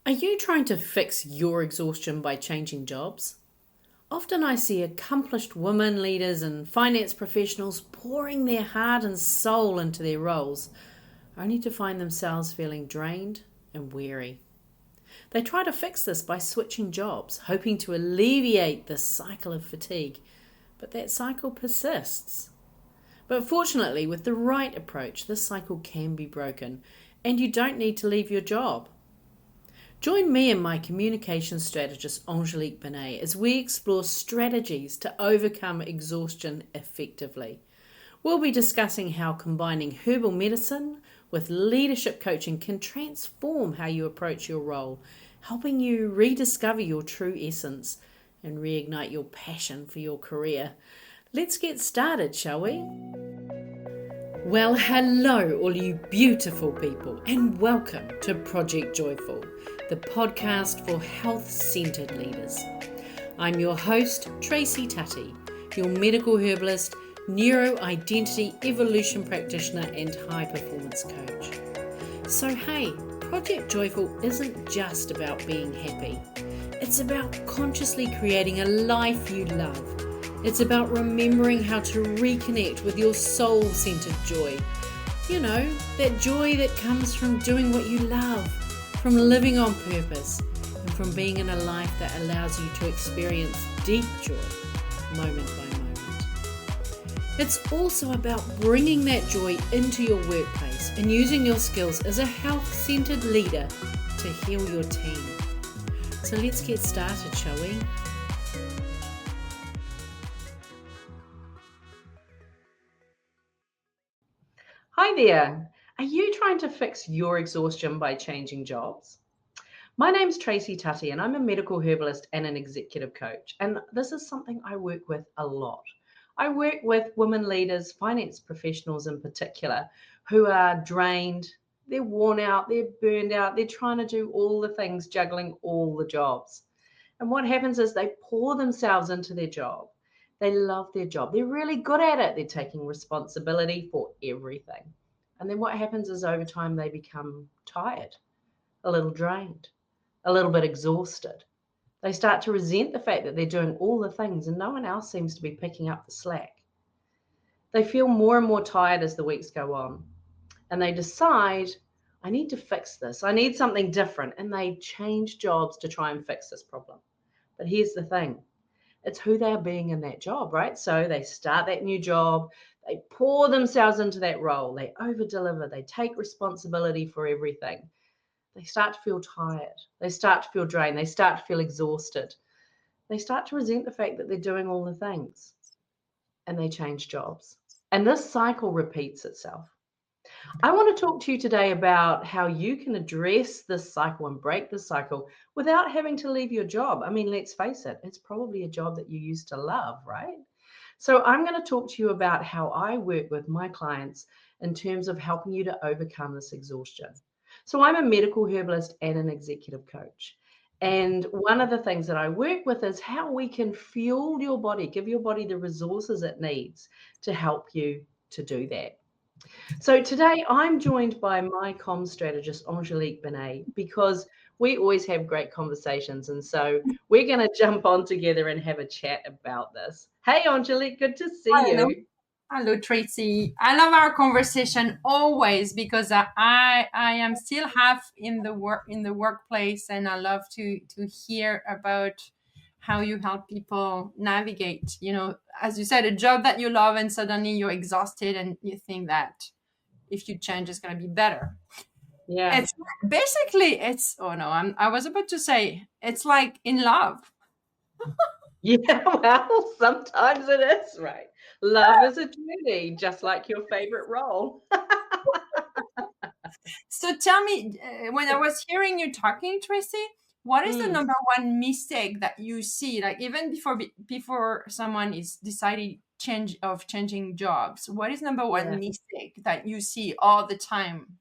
Are you trying to fix your exhaustion by changing jobs? Often I see accomplished women leaders and finance professionals pouring their heart and soul into their roles, only to find themselves feeling drained and weary. They try to fix this by switching jobs, hoping to alleviate this cycle of fatigue, but that cycle persists. But fortunately, with the right approach, this cycle can be broken, and you don't need to leave your job. Join me and my communication strategist Angelique Binet as we explore strategies to overcome exhaustion effectively. We'll be discussing how combining herbal medicine with leadership coaching can transform how you approach your role, helping you rediscover your true essence and reignite your passion for your career. Let's get started, shall we? Well, hello, all you beautiful people, and welcome to Project Joyful, the podcast for health-centered leaders. I'm your host, Tracy Tutty, your medical herbalist, neuro-identity evolution practitioner, and high-performance coach. So hey, Project Joyful isn't just about being happy. It's about consciously creating a life you love. It's about remembering how to reconnect with your soul-centered joy. You know, that joy that comes from doing what you love, from living on purpose, and from being in a life that allows you to experience deep joy, moment by moment. It's also about bringing that joy into your workplace and using your skills as a health-centered leader to heal your team. So let's get started, shall we? Hi there. Are you trying to fix your exhaustion by changing jobs? My name's Tracy Tutty, and I'm a medical herbalist and an executive coach. And this is something I work with a lot. I work with women leaders, finance professionals in particular, who are drained, they're worn out, they're burned out, they're trying to do all the things, juggling all the jobs. And what happens is they pour themselves into their job. They love their job. They're really good at it. They're taking responsibility for everything. And then what happens is over time they become tired, a little drained, a little bit exhausted. They start to resent the fact that they're doing all the things and no one else seems to be picking up the slack. They feel more and more tired as the weeks go on. And they decide, I need to fix this. I need something different. And they change jobs to try and fix this problem. But here's the thing, it's who they're being in that job, right? So they start that new job, they pour themselves into that role, they over deliver, they take responsibility for everything. They start to feel tired, they start to feel drained, they start to feel exhausted. They start to resent the fact that they're doing all the things and they change jobs. And this cycle repeats itself. I want to talk to you today about how you can address this cycle and break this cycle without having to leave your job. I mean, let's face it, it's probably a job that you used to love, right? So, I'm going to talk to you about how I work with my clients in terms of helping you to overcome this exhaustion. So, I'm a medical herbalist and an executive coach. And one of the things that I work with is how we can fuel your body, give your body the resources it needs to help you to do that. So today I'm joined by my comms strategist, Angelique Binet, because we always have great conversations. And so we're going to jump on together and have a chat about this. Hey, Angelique, good to see Hello. you. Hello, Tracy. I love our conversation always because I am still half in the workplace, and I love to hear about how you help people navigate. As you said, a job that you love, and suddenly you're exhausted, and you think that if you change, it's going to be better. Yeah. It's basically it's oh no, I was about to say it's like in love. Yeah, well, sometimes it is, right? Love is a journey, just like your favorite role. So tell me, when I was hearing you talking, Tracy, what is the Mm, number one mistake that you see, like even before someone is deciding changing jobs? What is number one yeah. mistake that you see all the time?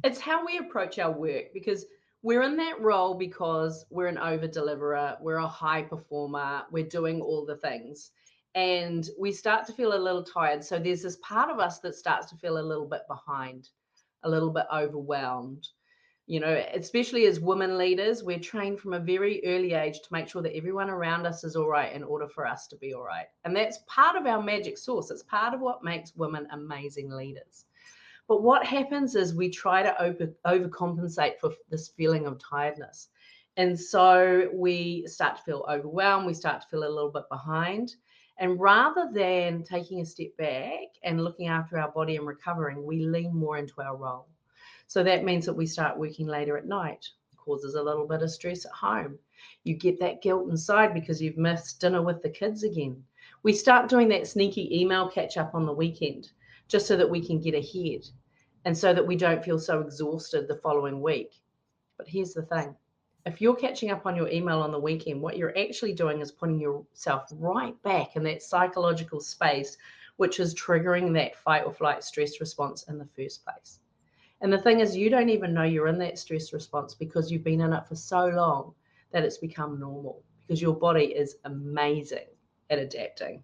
It's how we approach our work because we're in that role because we're an over deliverer, we're a high performer, we're doing all the things. And we start to feel a little tired. So there's this part of us that starts to feel a little bit behind, a little bit overwhelmed. You know, especially as women leaders, we're trained from a very early age to make sure that everyone around us is all right in order for us to be all right. And that's part of our magic sauce. It's part of what makes women amazing leaders. But what happens is we try to overcompensate for this feeling of tiredness. And so we start to feel overwhelmed, we start to feel a little bit behind. And rather than taking a step back and looking after our body and recovering, we lean more into our role. So that means that we start working later at night, causes a little bit of stress at home. You get that guilt inside because you've missed dinner with the kids again. We start doing that sneaky email catch up on the weekend just so that we can get ahead and so that we don't feel so exhausted the following week. But here's the thing. If you're catching up on your email on the weekend, what you're actually doing is putting yourself right back in that psychological space, which is triggering that fight or flight stress response in the first place. And the thing is, you don't even know you're in that stress response because you've been in it for so long that it's become normal, because your body is amazing at adapting.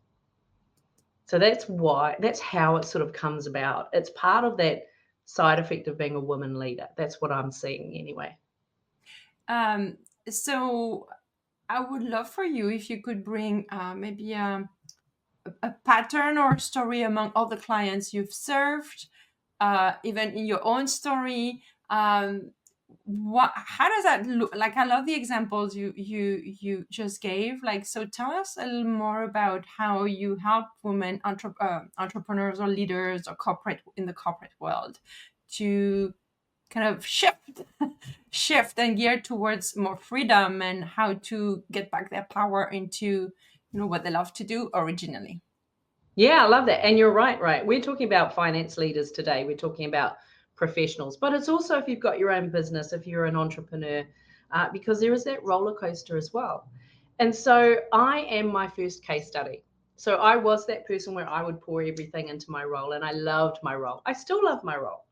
So that's how it sort of comes about. It's part of that side effect of being a woman leader. That's what I'm seeing anyway. So I would love for you if you could bring maybe a pattern or story among all the clients you've served, even in your own story. How does that look like? I love the examples you just gave. Like, so tell us a little more about how you help women entrepreneurs or leaders or in the corporate world to kind of shift and gear towards more freedom, and how to get back their power into what they love to do originally. Yeah, I love that. And you're right. We're talking about finance leaders today. We're talking about professionals, but it's also if you've got your own business, if you're an entrepreneur, because there is that roller coaster as well. And so I am my first case study. So I was that person where I would pour everything into my role, and I loved my role. I still love my role.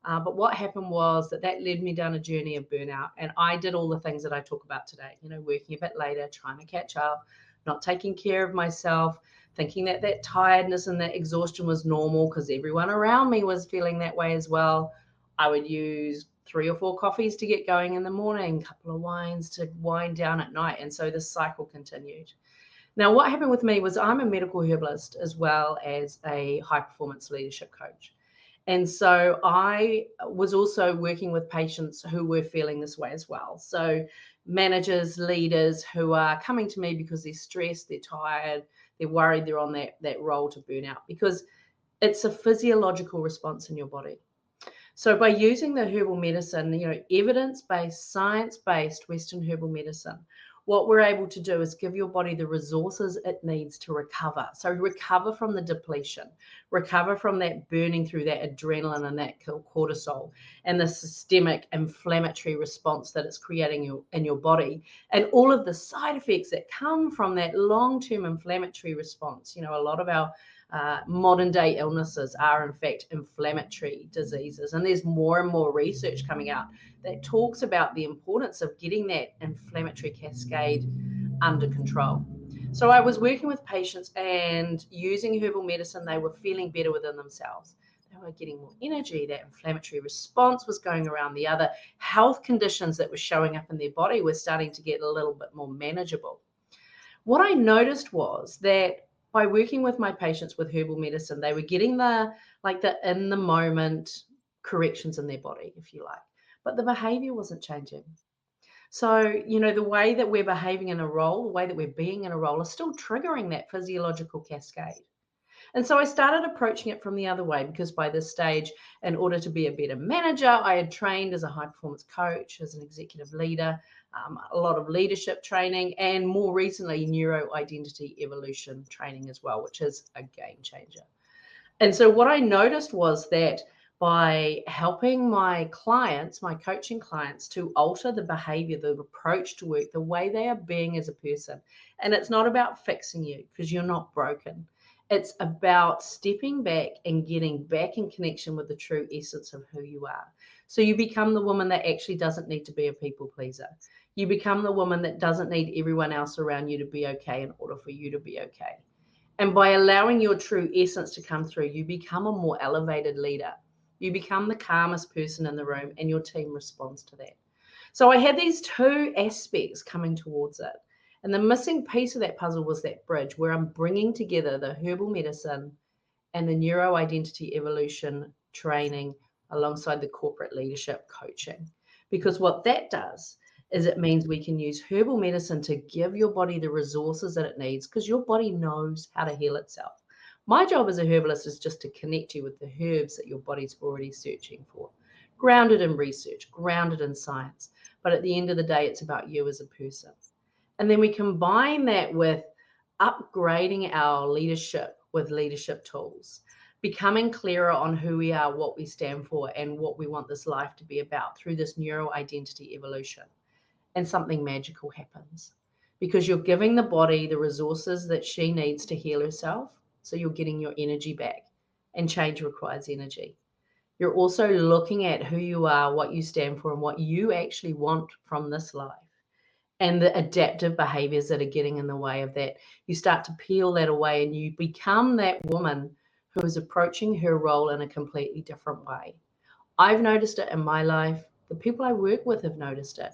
But what happened was that led me down a journey of burnout. And I did all the things that I talk about today, working a bit later, trying to catch up, not taking care of myself, thinking that tiredness and that exhaustion was normal because everyone around me was feeling that way as well. I would use 3 or 4 coffees to get going in the morning, a couple of wines to wind down at night. And so this cycle continued. Now, what happened with me was I'm a medical herbalist as well as a high performance leadership coach. And so I was also working with patients who were feeling this way as well. So managers, leaders who are coming to me because they're stressed, they're tired, they're worried, they're on that roll to burnout, because it's a physiological response in your body. So by using the herbal medicine, evidence-based, science-based Western herbal medicine, what we're able to do is give your body the resources it needs to recover. So recover from the depletion, recover from that burning through that adrenaline and that cortisol and the systemic inflammatory response that it's creating in your body, and all of the side effects that come from that long-term inflammatory response. A lot of our modern day illnesses are in fact inflammatory diseases, and there's more and more research coming out that talks about the importance of getting that inflammatory cascade under control. So I was working with patients and using herbal medicine, they were feeling better within themselves. They were getting more energy, that inflammatory response was going around, the other health conditions that were showing up in their body were starting to get a little bit more manageable. What I noticed was that by working with my patients with herbal medicine, they were getting the in the moment corrections in their body, if you like, but the behavior wasn't changing. So, the way that we're behaving in a role, the way that we're being in a role is still triggering that physiological cascade. And so I started approaching it from the other way, because by this stage, in order to be a better manager, I had trained as a high performance coach, as an executive leader, a lot of leadership training, and more recently, neuro-identity evolution training as well, which is a game changer. And so what I noticed was that by helping my clients, my coaching clients, to alter the behavior, the approach to work, the way they are being as a person, and it's not about fixing you because you're not broken. It's about stepping back and getting back in connection with the true essence of who you are. So you become the woman that actually doesn't need to be a people pleaser. You become the woman that doesn't need everyone else around you to be okay in order for you to be okay. And by allowing your true essence to come through, you become a more elevated leader. You become the calmest person in the room and your team responds to that. So I had these two aspects coming towards it. And the missing piece of that puzzle was that bridge where I'm bringing together the herbal medicine and the neuro-identity evolution training alongside the corporate leadership coaching. Because what that does is it means we can use herbal medicine to give your body the resources that it needs, because your body knows how to heal itself. My job as a herbalist is just to connect you with the herbs that your body's already searching for, grounded in research, grounded in science. But at the end of the day, it's about you as a person. And then we combine that with upgrading our leadership with leadership tools, becoming clearer on who we are, what we stand for, and what we want this life to be about through this neuro-identity evolution. And something magical happens because you're giving the body the resources that she needs to heal herself. So you're getting your energy back, and change requires energy. You're also looking at who you are, what you stand for, and what you actually want from this life, and the adaptive behaviors that are getting in the way of that. You start to peel that away and you become that woman who is approaching her role in a completely different way. I've noticed it in my life. The people I work with have noticed it.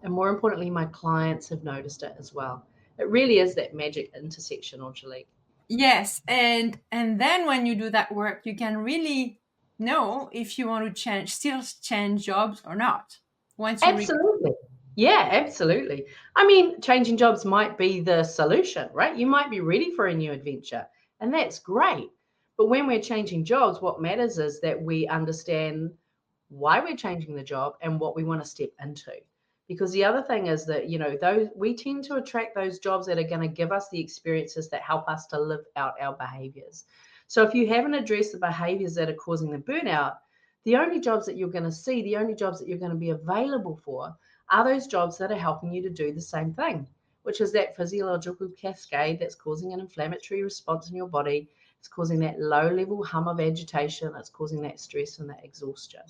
And more importantly, my clients have noticed it as well. It really is that magic intersection, Angelique. Yes, and then when you do that work, you can really know if you want to still change jobs or not. Once you Absolutely. Yeah, absolutely. I mean, changing jobs might be the solution, right? You might be ready for a new adventure, and that's great. But when we're changing jobs, what matters is that we understand why we're changing the job and what we want to step into. Because the other thing is that, those we tend to attract those jobs that are going to give us the experiences that help us to live out our behaviors. So if you haven't addressed the behaviors that are causing the burnout, the only jobs that you're going to see, the only jobs that you're going to be available for are those jobs that are helping you to do the same thing, which is that physiological cascade that's causing an inflammatory response in your body. It's causing that low level hum of agitation. It's causing that stress and that exhaustion.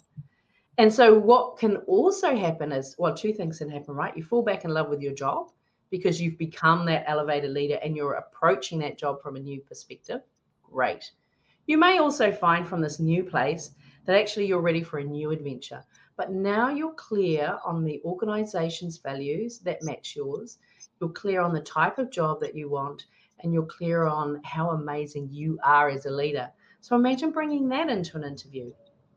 And so what can also happen is, well, two things can happen, right? You fall back in love with your job because you've become that elevated leader and you're approaching that job from a new perspective. Great. You may also find from this new place that actually you're ready for a new adventure. But now you're clear on the organization's values that match yours. You're clear on the type of job that you want, and you're clear on how amazing you are as a leader. So imagine bringing that into an interview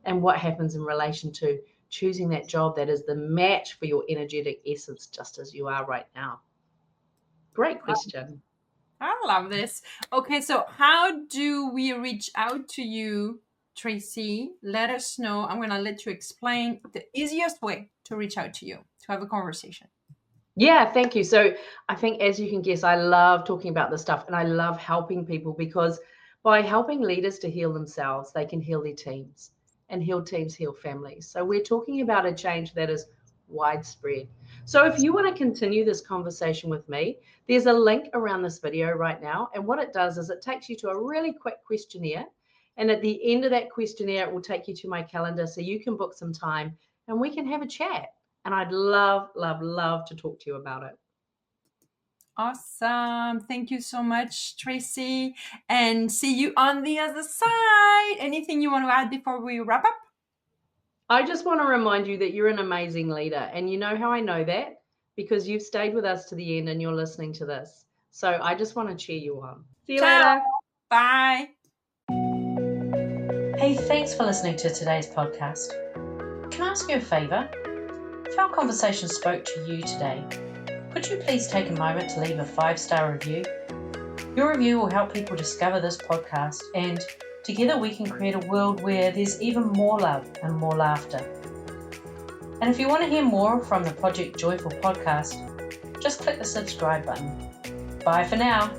and what happens in relation to choosing that job that is the match for your energetic essence, just as you are right now. Great question. I love this. Okay, so how do we reach out to you, Tracy? Let us know. I'm going to let you explain the easiest way to reach out to you, to have a conversation. Yeah, thank you. So I think, as you can guess, I love talking about this stuff and I love helping people, because by helping leaders to heal themselves, they can heal their teams, and heal teams heal families. So we're talking about a change that is widespread. So if you want to continue this conversation with me, there's a link around this video right now. And what it does is it takes you to a really quick questionnaire. And at the end of that questionnaire, it will take you to my calendar so you can book some time and we can have a chat. And I'd love, love, love to talk to you about it. Awesome. Thank you so much, Tracy. And see you on the other side. Anything you want to add before we wrap up? I just want to remind you that you're an amazing leader. And you know how I know that? Because you've stayed with us to the end and you're listening to this. So I just want to cheer you on. See you later. Bye. Hey, thanks for listening to today's podcast. Can I ask you a favor? If our conversation spoke to you today, could you please take a moment to leave a 5-star review? Your review will help people discover this podcast, and together we can create a world where there's even more love and more laughter. And if you want to hear more from the Project Joyful podcast, just click the subscribe button. Bye for now.